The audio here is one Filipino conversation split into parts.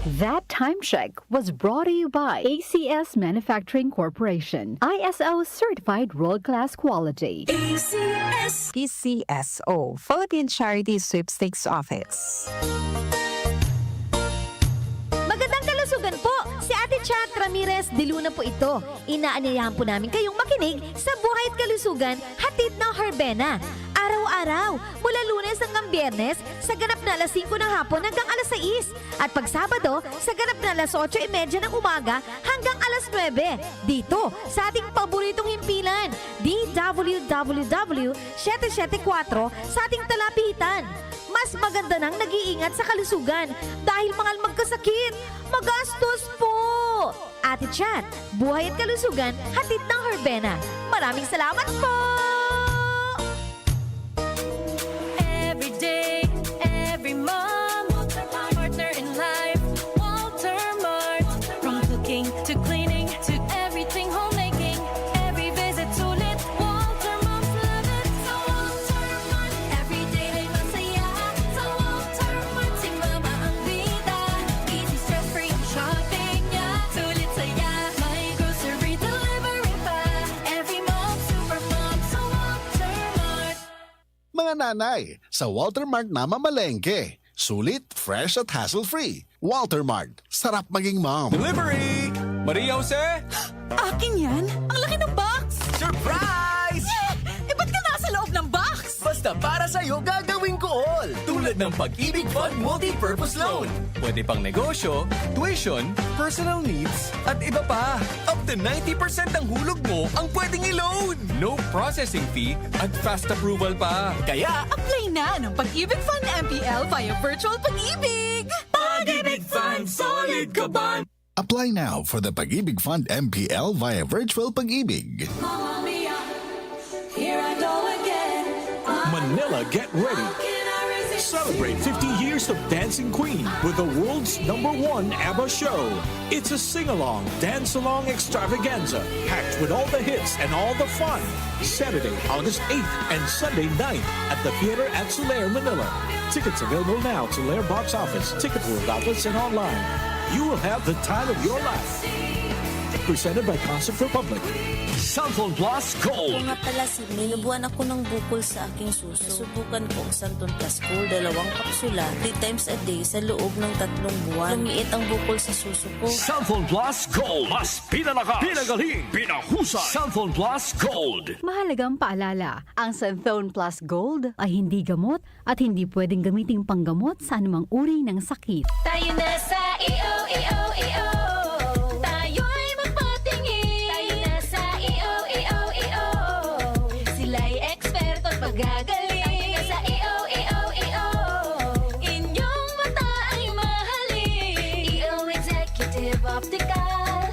That time check was brought to you by ACS Manufacturing Corporation, ISO certified world-class quality. PCSO, Philippine Charity Sweepstakes Office. Magandang kalusugan po! Si Ate Chat Ramirez de Luna po ito. Inaanyayahan po namin kayong makinig sa Buhay at Kalusugan, hatid ng Herbena. Araw-araw, mula Lunes hanggang Biyernes, sa ganap na alas 5 ng hapon hanggang alas 6. At pag Sabado, sa ganap na alas 8:30 ng umaga hanggang alas 9. Dito, sa ating paboritong himpilan, DWWW 774 sa ating talapitan. Mas maganda nang nag-iingat sa kalusugan dahil mahal magkasakit. Magastos po! Ate Chat, Buhay at Kalusugan, hatid ng Herbena. Maraming salamat po! Every day, every mom, partner in life, Walter Mart. From cooking to cleaning to everything homemaking, every visit sulit, Walter Moms love it. Sa Walter Mart, every day ay masaya. Sa Walter Mart, si mama ang bida. Easy stress-free ang shopping niya. Sulit saya, may grocery delivery pa. Every mom, super mom, sa Walter Mart. Mga nanay, sa Walter Mart na mamalengke. Sulit, fresh at hassle-free. Walter Mart, sarap maging mom. Delivery! Maria Jose? Akin yan? Ang laki ng box! Surprise! Eh, ba't ka nasa loob ng box? Basta para sa'yo gagawin ko all. Tulad ng Pag-ibig Fund Multi-Purpose Loan. Pwede pang negosyo, tuition, personal needs, at iba pa. Up to 90% ng hulog mo ang pwedeng i-loan. No processing fee at fast approval pa. Kaya, Apply na ng Pag-ibig Fund MPL via Virtual Pag-ibig! Pag-ibig Fund, solid ka ba? Apply now for the Pag-ibig Fund MPL via Virtual Pag-ibig. Mamma mia, here I go again. Manila, get ready. Celebrate 50 years of Dancing Queen with the world's #1 ABBA show. It's a sing-along, dance-along extravaganza packed with all the hits and all the fun. Saturday, August 8th and Sunday 9th at the Theater at Soler, Manila. Tickets available now to Soler Box Office, Ticket World outlets, and online. You will have the time of your life. Presented by Concert Republic. Santon Plus Gold. Kung nga pala, Sidney, nabuhan ako ng bukol sa aking suso. Subukan ko ang Santon Plus Gold, 2 kapsula, 3 times a day sa loob ng 3 buwan. Lumiit ang bukol sa suso ko. Santon Plus Gold. Mas pinalakas, pinagaling, pinahusay. Santon Plus Gold. Mahalagang paalala, ang Santhone Plus Gold ay hindi gamot at hindi pwedeng gamiting panggamot sa anumang uri ng sakit. Tayo na sa EO. Tayo'y magpatingin. Tayo na sa EO. Sila'y eksperto at magagaling. Tayo na sa EO. Inyong mata ay mahalin. EO Executive Optical.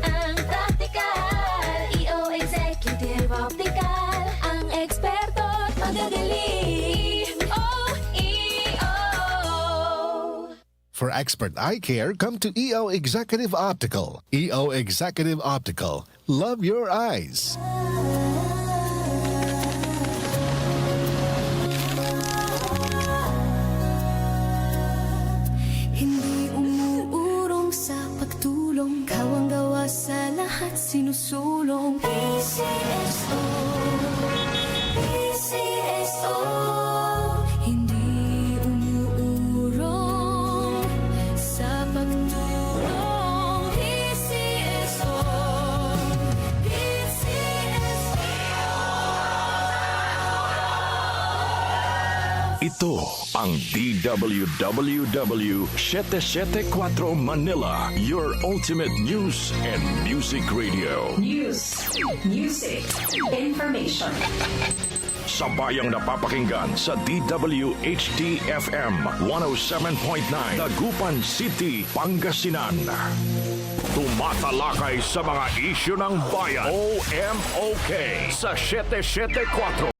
Ang practical. EO Executive Optical. Ang eksperto at magagaling. EO. For expert eye care, come to EO Executive Optical. EO Executive Optical. Love your eyes. Hindi umuurong sa pagtulong, kawang gawa sa lahat sinusulong. PCSO, hindi umuurong sa pagtulong. PCSO. Ito ang DWWW 774 Manila, your ultimate news and music radio. News, music, information. Sabayang napapakinggan sa DWHD-FM 107.9 Dagupan City, Pangasinan. Tumatalakay sa mga isyu ng bayan. OMOK sa 774